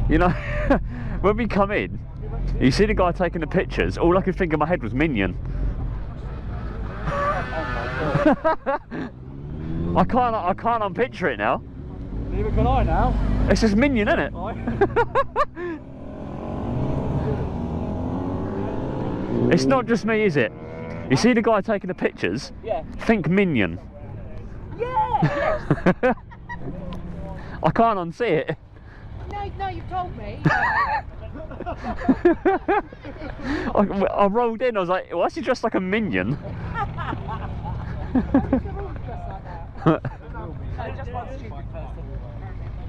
You know, when we come in, you see the guy taking the pictures, all I could think in my head was Minion. I can't unpicture it now. Neither can I now. It's just Minion, isn't it? It's not just me, is it? You see the guy taking the pictures? Yeah. Think Minion. Yeah! Yes! I can't unsee it. No, you've told me. I rolled in, I was like, why is he dressed like a minion? Just like that. Just like